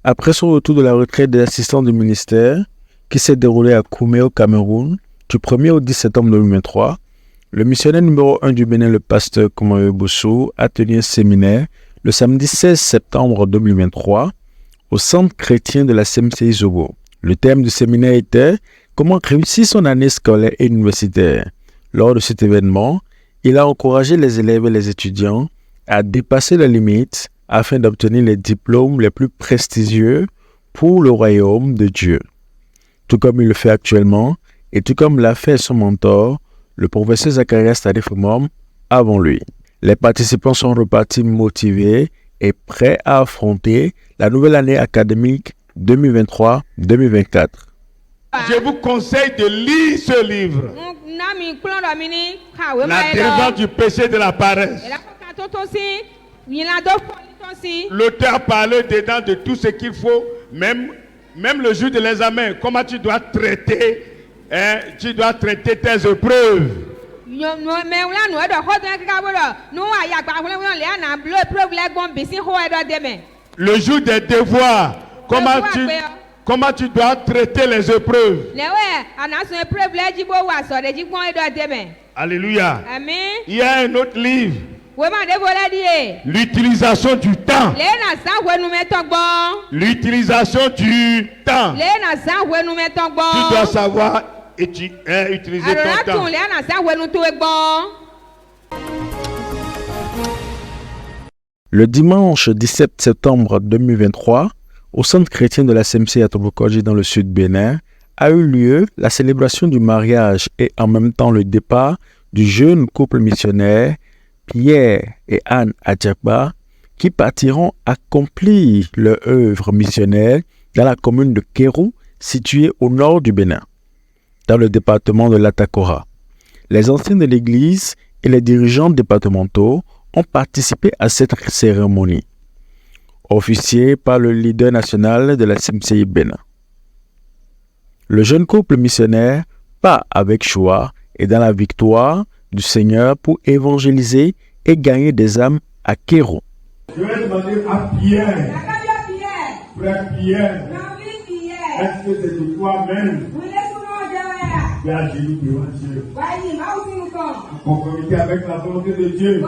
Après son retour de la retraite d'assistant du ministère, qui s'est déroulé à Koumé au Cameroun, du 1er au 10 septembre 2023, le missionnaire numéro 1 du Bénin, le pasteur Koumayo Boussou, a tenu un séminaire le samedi 16 septembre 2023 au centre chrétien de la CMCI Zobo. Le thème du séminaire était « Comment réussir son année scolaire et universitaire ». Lors de cet événement, il a encouragé les élèves et les étudiants à dépasser les limites afin d'obtenir les diplômes les plus prestigieux pour le royaume de Dieu. Tout comme il le fait actuellement et tout comme l'a fait son mentor, le professeur Zacharias Tadefumom, avant lui. Les participants sont repartis motivés et prêts à affronter la nouvelle année académique 2023-2024. Je vous conseille de lire ce livre. La délivrance du péché de la paresse. L'auteur parlait dedans de tout ce qu'il faut, même le jour de l'examen, comment tu dois traiter, tes épreuves. Le jour des devoirs, comment tu dois traiter les épreuves. Alléluia. Amen. Il y a un autre livre. L'utilisation du temps. L'utilisation du temps. Tu dois savoir utiliser ton temps. Le dimanche 17 septembre 2023, au centre chrétien de la CMC à Tobokoji dans le sud Bénin, a eu lieu la célébration du mariage et en même temps le départ du jeune couple missionnaire Pierre et Anne Adjakba, qui partiront accomplir leur œuvre missionnaire dans la commune de Kérou, située au nord du Bénin, dans le département de l'Atakora. Les anciens de l'église et les dirigeants départementaux ont participé à cette cérémonie, officiée par le leader national de la CMCI Bénin. Le jeune couple missionnaire part avec joie et dans la victoire du Seigneur pour évangéliser et gagner des âmes à Kérou. Je vais demander à Pierre, frère Pierre, est-ce que c'est de toi-même qui as gémi devant Dieu, en conformité avec la volonté de Dieu,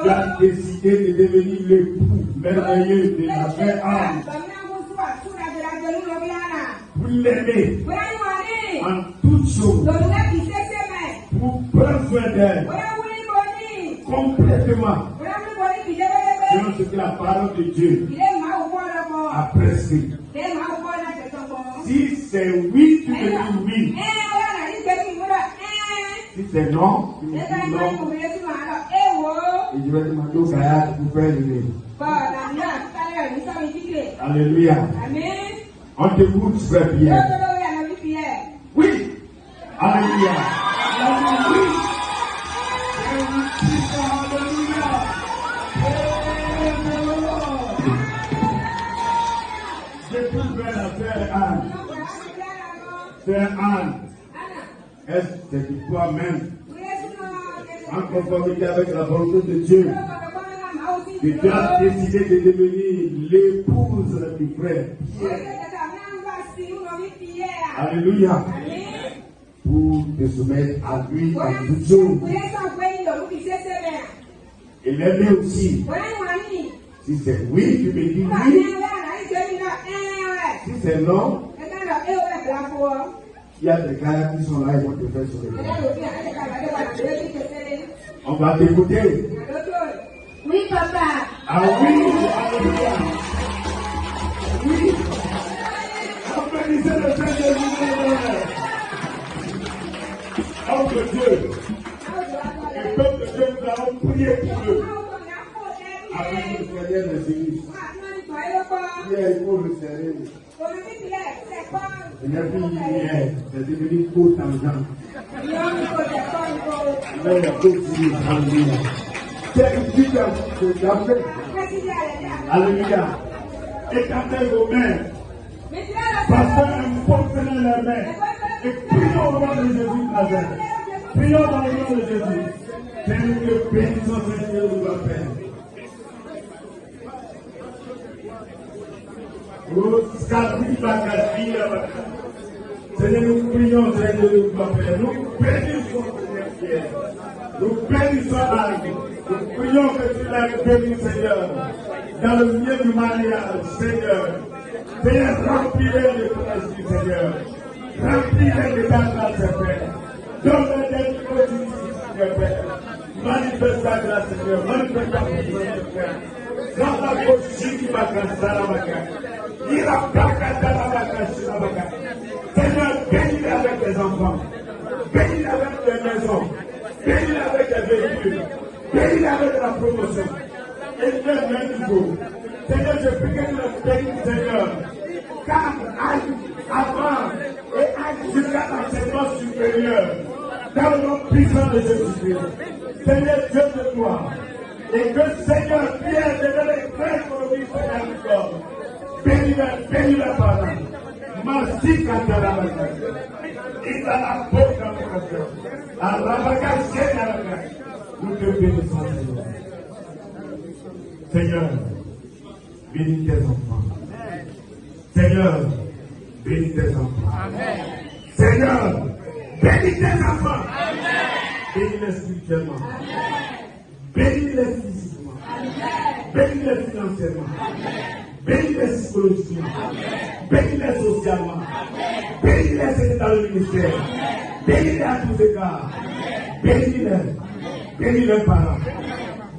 tu as décidé de devenir l'époux merveilleux de la vraie âme, pour l'aimer en toutes choses, pour prendre soin d'elle complètement, selon ce que la parole de Dieu a prescrit. Si c'est oui, tu me dis oui. Si c'est non, tu me dis non. Et je vais demander au gars pour faire le Alléluia. On t'écoute, frère Pierre. Oui. Alléluia. Oui. Je trouve la sœur Anne. Sœur Anne, est-ce que c'est de toi-même, en conformité avec la volonté de Dieu, que tu as décidé de devenir l'épouse du frère Pierre? Alléluia. Pour te soumettre à lui en toutes choses. Et l'aimer aussi. Si c'est oui, tu me dis oui. Si c'est non, il y a des gars qui sont là, ils vont te faire sourire. On va t'écouter. Oui, papa. Ah oui, alléluia. Oui. Bénissez le Seigneur du monde. Oh que Dieu. Et peuple de Dieu, nous allons prier pour eux. Avec le Seigneur des églises. Hier, il faut le serrer. Et la fille hier, c'est devenu trop tangent. Mais il y a beaucoup de tangent. C'est une petite chose. Alléluia. Écartez vos mains. Passez un porte dans les mains. Et prions au nom de Jésus de Nazareth. Prions dans le nom de Jésus. Seigneur, que bénissons Seigneur nous va faire. Seigneur, nous prions, Seigneur, de nous Père. Nous bénissons, Seigneur Pierre. Nous bénissons Anne. Nous prions que tu l'aies béni, Seigneur. Dans le milieu du mariage, Seigneur. Seigneur, remplis-les de ton esprit, Seigneur. Remplis-les de ta grâce, Père. Donne-les des possibilités, Seigneur, Père. Manifeste ta grâce, Seigneur. Manifeste ta puissance, Père. Dans la position qui va casser la vaca. Il a pas cassé la vaca, la vaca. Seigneur, bénis-les avec les enfants. Bénis-les avec les maisons. Bénis-les avec les véhicules. Bénis-les avec la promotion. Et le même niveau. Seigneur, je prie que tu le bénisses, Seigneur. Car avant et jusqu'à l'enseignement supérieur, dans le nom puissant de Jésus-Christ. Seigneur, Dieu de toi. Et que Seigneur, Pierre, devienne les frères économistes de la victoire. Bénis-les par là. Masika Talabaka. Il a la porte dans le cœur. Alabaka, c'est la vaca. Nous te bénissons, Seigneur. Seigneur, bénis tes enfants. Seigneur, bénis tes enfants. Amen. Seigneur, bénis tes enfants. Amen. Bénis-les spirituellement. Amen. Bénis-les physiquement. Amen. Bénis-les financièrement. Amen. Bénis-les psychologiquement. Bénis-les socialement. Bénis-les dans le ministère. Bénis-les à tous égards. Bénis-les. Bénis-les parents.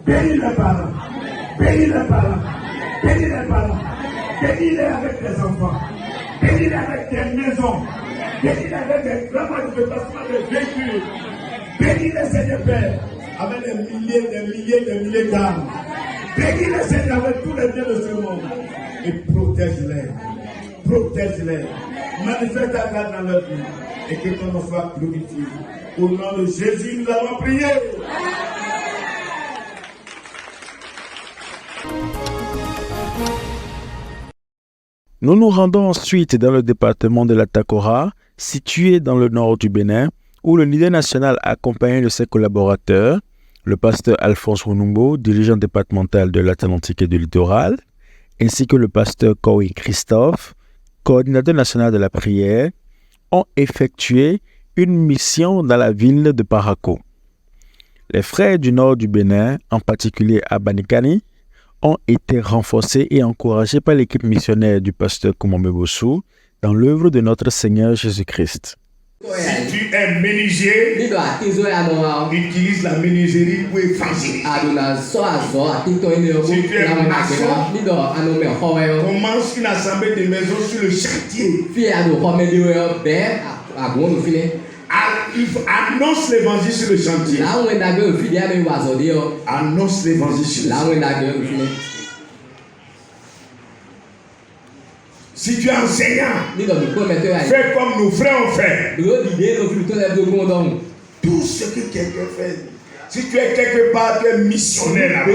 Bénis-les parents. Bénis-les parents. Bénis-les parents. Bénis-les avec tes enfants. Bénis-les avec tes maisons. Bénis-les avec tes grands manifestations de véhicules. Bénis-les, Seigneur Père, avec des milliers d'âmes. Bénis-les, Seigneur, avec tous les biens de ce monde. Et protège-les. Protège-les. Manifeste ta grâce dans leur vie. Et que ton nom soit glorifié. Au nom de Jésus, nous avons prié. Nous nous rendons ensuite dans le département de la Takora, situé dans le nord du Bénin, où le leader national accompagné de ses collaborateurs, le pasteur Alphonse Runumbo, dirigeant départemental de l'Atlantique et du littoral, ainsi que le pasteur Kowi Christophe, coordinateur national de la prière, ont effectué une mission dans la ville de Parako. Les frères du nord du Bénin, en particulier à Banikani, ont été renforcés et encouragés par l'équipe missionnaire du pasteur Kumambe Bossou dans l'œuvre de notre Seigneur Jésus-Christ. Si tu es menuisier, utilise la menuiserie pour évangéliser. Si tu es maçon, commence une assemblée de maisons sur le chantier. Annonce l'évangile sur le chantier. Annonce l'évangile sur le chantier. Si tu es enseignant, fais comme nos frères ont fait. Tout ce que quelqu'un fait. Si tu es quelque part, tu es missionnaire là-bas.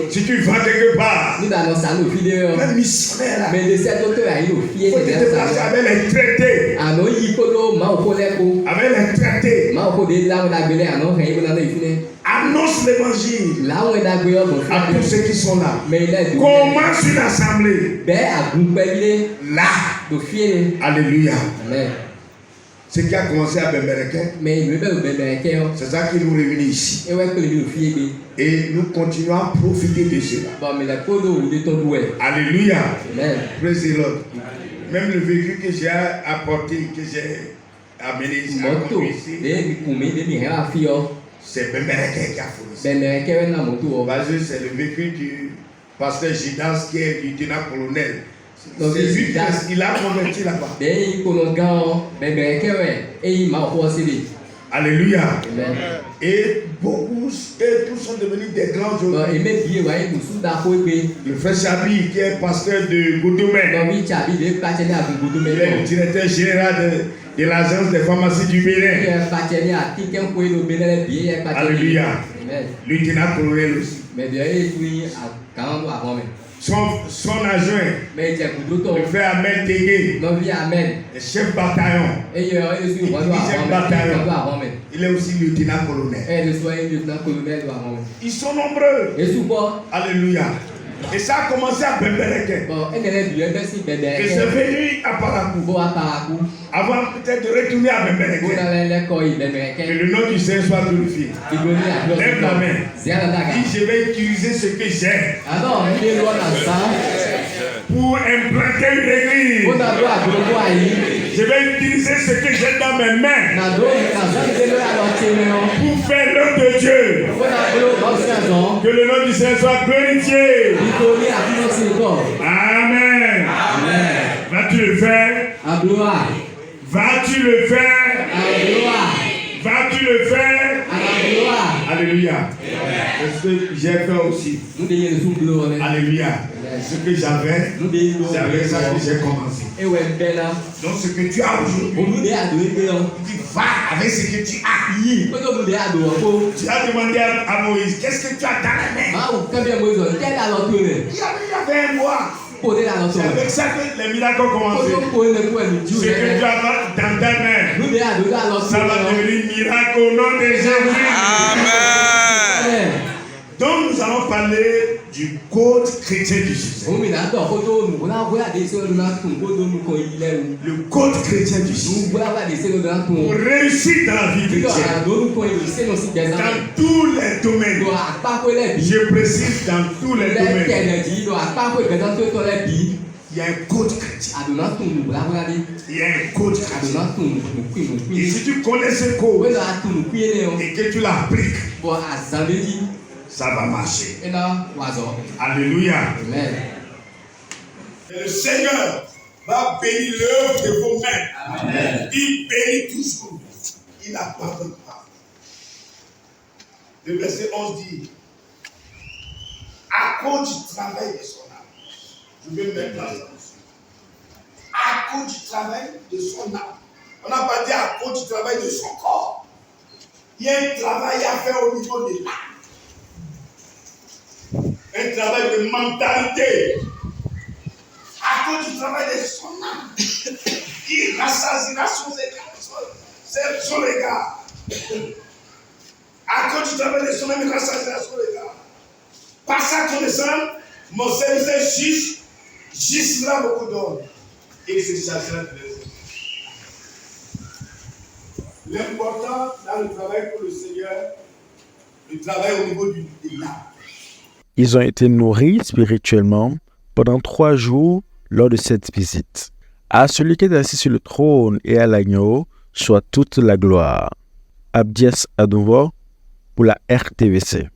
Si tu vas quelque part, tu es missionnaire là-bas. Il faut que tu te passes avec les traités. Avec les traités. Annonce l'évangile à tous ceux qui sont là. Commence une assemblée. Là. Alléluia. Amen. Ce qui a commencé à Bembereke, c'est ça qui nous réunit ici. Et nous continuons à profiter de cela. Alléluia. Amen. Praise the Lord. Même le véhicule que j'ai apporté, que j'ai amené ici, c'est Bembereke qui a fourni ça. Parce que c'est le véhicule du pasteur Gidas qui est lieutenant-colonel. C'est lui qui il a converti là-bas. Alléluia. Amen. Et beaucoup, et tous sont devenus des grands aujourd'hui. Le frère Chabi, qui est pasteur de Goudoumé, il est le directeur général de l'agence des pharmacies du Bénin. Alléluia. Lieutenant-colonel aussi. Son adjoint, le frère Ahmed Tégué, le chef bataillon, il est aussi lieutenant-colonel. Ils sont nombreux. Alléluia. Et ça a commencé à Bembereke. Et c'est venu à Parakou. Avant peut-être de retourner à Bembereke. Que le nom du Seigneur soit glorifié. Lève la main. Dis, je vais utiliser ce que j'ai pour implanter une église. Je vais utiliser ce que j'ai dans mes mains pour faire l'œuvre de Dieu. Que le nom du Seigneur soit glorifié. Amen. Vas-tu le faire? Vas-tu le faire? Vas-tu le faire? Alléluia. C'est ce que j'ai fait aussi. Alléluia. Ce que j'avais, c'est avec ça que j'ai commencé. Donc ce que tu as aujourd'hui, tu vas avec ce que tu as. Tu as demandé à Moïse, qu'est-ce que tu as dans la main? Il y avait un mois. C'est avec ça que les miracles ont commencé. Ce que tu as dans ta main, ça va devenir miracle au nom de Jésus. Amen. Donc nous allons parler du code chrétien du succès. Le code chrétien du succès. Pour réussir dans la vie chrétienne. Dans tous les domaines. Je précise dans tous les domaines. Il y a un code chrétien. Il y a un code chrétien. Et si tu connais ce code et que tu l'appliques, ça va marcher. Alléluia. Amen. Et le Seigneur va bénir l'œuvre de vos mains. Amen. Il bénit toujours. Il n'abandonne pas. Le verset 11 dit, à cause du travail de son âme. Je vais mettre là. À cause du travail de son âme. On n'a pas dit à cause du travail de son corps. Il y a un travail à faire au niveau de l'âme. Un travail de mentalité. À cause du travail de son âme, il rassasiera son regard. À cause du travail de son âme, il rassasiera son regard. Par sa connaissance, mon serviteur gisera beaucoup d'or. Et se chargera de les autres. L'important dans le travail pour le Seigneur, le travail au niveau de l'âme. Ils ont été nourris spirituellement pendant 3 jours lors de cette visite. À celui qui est assis sur le trône et à l'agneau soit toute la gloire. Abdias Adouvo pour la RTVC.